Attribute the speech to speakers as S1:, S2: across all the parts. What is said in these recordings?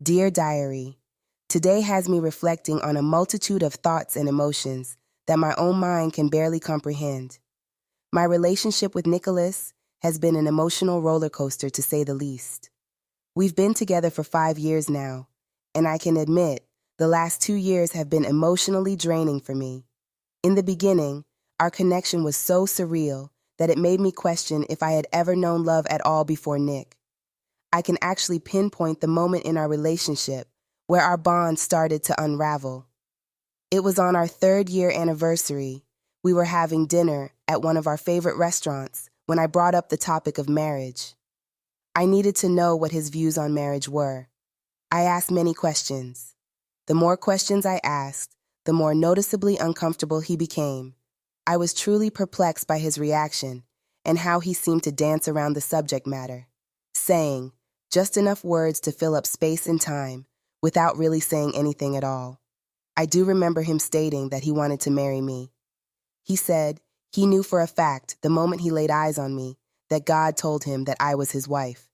S1: Dear Diary, today has me reflecting on a multitude of thoughts and emotions that my own mind can barely comprehend. My relationship with Nickolas has been an emotional roller coaster, to say the least. We've been together for 5 years now, and I can admit the last 2 years have been emotionally draining for me. In the beginning, our connection was so surreal that it made me question if I had ever known love at all before Nick. I can actually pinpoint the moment in our relationship where our bond started to unravel. It was on our 3rd-year anniversary. We were having dinner at one of our favorite restaurants when I brought up the topic of marriage. I needed to know what his views on marriage were. I asked many questions. The more questions I asked, the more noticeably uncomfortable he became. I was truly perplexed by his reaction and how he seemed to dance around the subject matter, saying just enough words to fill up space and time without really saying anything at all. I do remember him stating that he wanted to marry me. He said he knew for a fact the moment he laid eyes on me that God told him that I was his wife.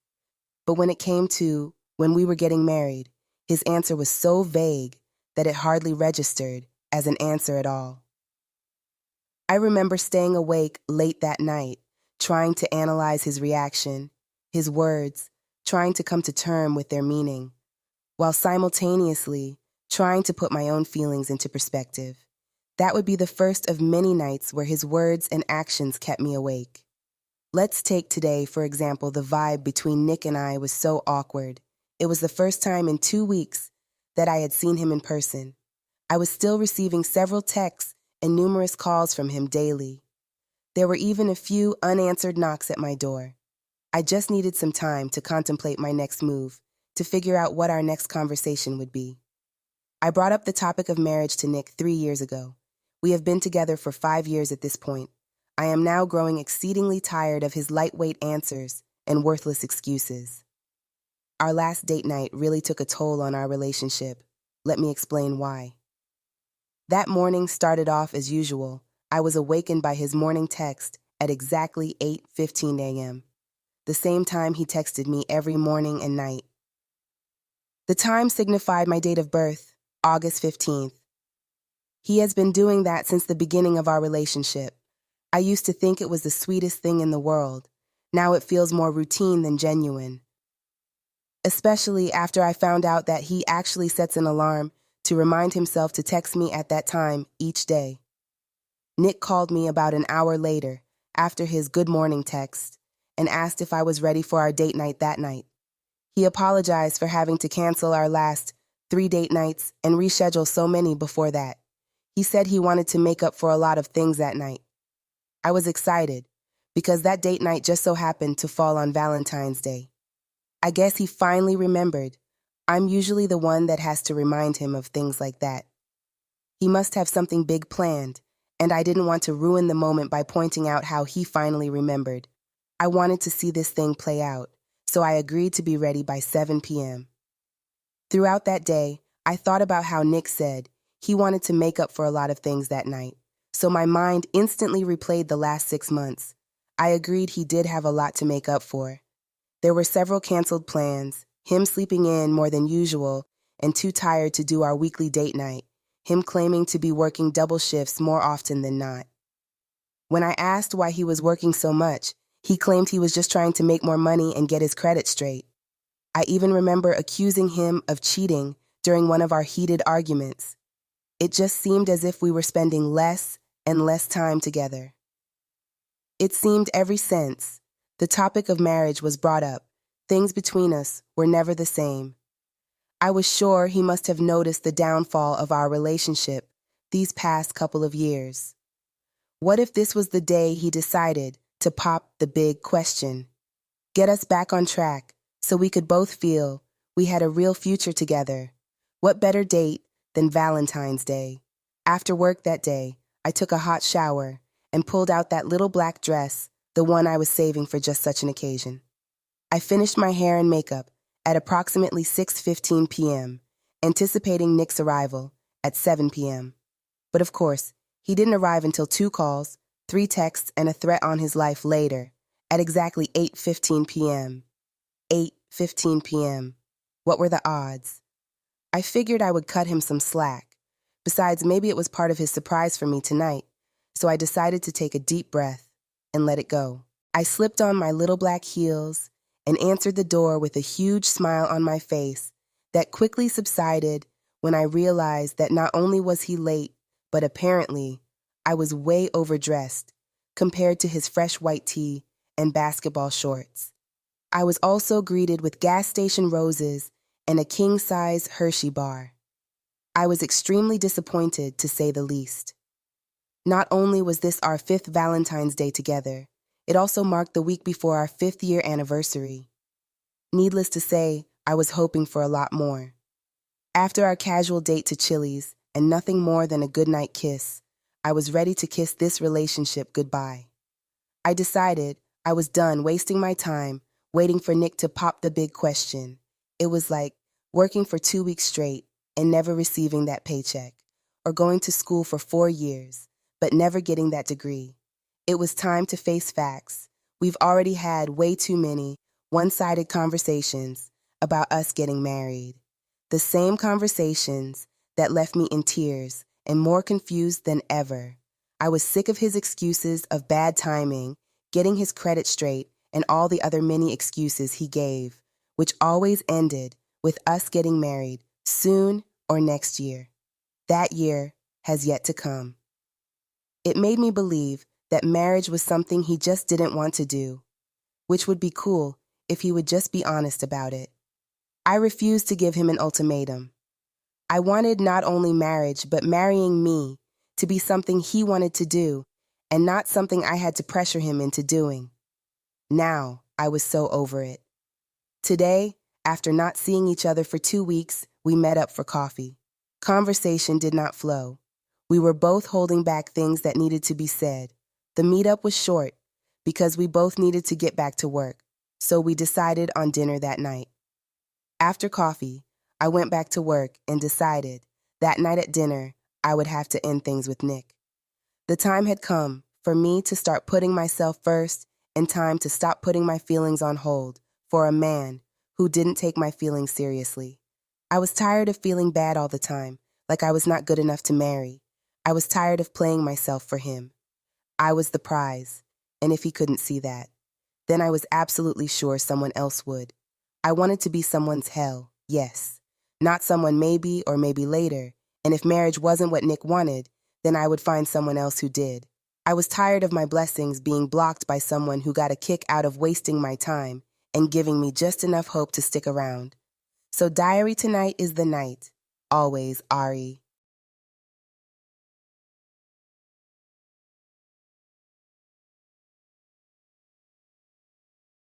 S1: But when it came to when we were getting married, his answer was so vague that it hardly registered as an answer at all. I remember staying awake late that night, trying to analyze his reaction, his words, trying to come to terms with their meaning, while simultaneously trying to put my own feelings into perspective. That would be the first of many nights where his words and actions kept me awake. Let's take today, for example. The vibe between Nick and I was so awkward. It was the first time in 2 weeks that I had seen him in person. I was still receiving several texts and numerous calls from him daily. There were even a few unanswered knocks at my door. I just needed some time to contemplate my next move, to figure out what our next conversation would be. I brought up the topic of marriage to Nick 3 years ago. We have been together for 5 years at this point. I am now growing exceedingly tired of his lightweight answers and worthless excuses. Our last date night really took a toll on our relationship. Let me explain why. That morning started off as usual. I was awakened by his morning text at exactly 8:15 a.m., the same time he texted me every morning and night. The time signified my date of birth, August 15th. He has been doing that since the beginning of our relationship. I used to think it was the sweetest thing in the world. Now it feels more routine than genuine. Especially after I found out that he actually sets an alarm to remind himself to text me at that time each day. Nick called me about an hour later, after his good morning text, and asked if I was ready for our date night that night. He apologized for having to cancel our last 3 date nights and reschedule so many before that. He said he wanted to make up for a lot of things that night. I was excited because that date night just so happened to fall on Valentine's Day. I guess he finally remembered. I'm usually the one that has to remind him of things like that. He must have something big planned, and I didn't want to ruin the moment by pointing out how he finally remembered. I wanted to see this thing play out, so I agreed to be ready by 7 p.m. Throughout that day, I thought about how Nick said he wanted to make up for a lot of things that night, so my mind instantly replayed the last 6 months. I agreed he did have a lot to make up for. There were several canceled plans, him sleeping in more than usual and too tired to do our weekly date night, him claiming to be working double shifts more often than not. When I asked why he was working so much, he claimed he was just trying to make more money and get his credit straight. I even remember accusing him of cheating during one of our heated arguments. It just seemed as if we were spending less and less time together. It seemed every since the topic of marriage was brought up, things between us were never the same. I was sure he must have noticed the downfall of our relationship these past couple of years. What if this was the day he decided to pop the big question? Get us back on track so we could both feel we had a real future together. What better date than Valentine's Day? After work that day, I took a hot shower and pulled out that little black dress, the one I was saving for just such an occasion. I finished my hair and makeup at approximately 6:15 p.m., anticipating Nick's arrival at 7 p.m. But of course, he didn't arrive until 2 calls, 3 texts, and a threat on his life later, at exactly 8:15 p.m. 8:15 p.m. What were the odds? I figured I would cut him some slack. Besides, maybe it was part of his surprise for me tonight, so I decided to take a deep breath and let it go. I slipped on my little black heels and answered the door with a huge smile on my face that quickly subsided when I realized that not only was he late, but apparently I was way overdressed compared to his fresh white tee and basketball shorts. I was also greeted with gas station roses and a king-size Hershey bar. I was extremely disappointed, to say the least. Not only was this our 5th Valentine's Day together, it also marked the week before our 5th-year anniversary. Needless to say, I was hoping for a lot more. After our casual date to Chili's and nothing more than a goodnight kiss, I was ready to kiss this relationship goodbye. I decided I was done wasting my time waiting for Nick to pop the big question. It was like working for 2 weeks straight and never receiving that paycheck, or going to school for 4 years, but never getting that degree. It was time to face facts. We've already had way too many one-sided conversations about us getting married. The same conversations that left me in tears and more confused than ever. I was sick of his excuses of bad timing, getting his credit straight, and all the other many excuses he gave, which always ended with us getting married soon or next year. That year has yet to come. It made me believe that marriage was something he just didn't want to do, which would be cool if he would just be honest about it. I refused to give him an ultimatum. I wanted not only marriage, but marrying me to be something he wanted to do and not something I had to pressure him into doing. Now, I was so over it. Today, after not seeing each other for 2 weeks, we met up for coffee. Conversation did not flow. We were both holding back things that needed to be said. The meetup was short because we both needed to get back to work, so we decided on dinner that night. After coffee, I went back to work and decided that night at dinner I would have to end things with Nick. The time had come for me to start putting myself first and time to stop putting my feelings on hold for a man who didn't take my feelings seriously. I was tired of feeling bad all the time, like I was not good enough to marry. I was tired of playing myself for him. I was the prize, and if he couldn't see that, then I was absolutely sure someone else would. I wanted to be someone's hell, yes, not someone maybe or maybe later, and if marriage wasn't what Nick wanted, then I would find someone else who did. I was tired of my blessings being blocked by someone who got a kick out of wasting my time and giving me just enough hope to stick around. So diary tonight is the night. Always, Ari.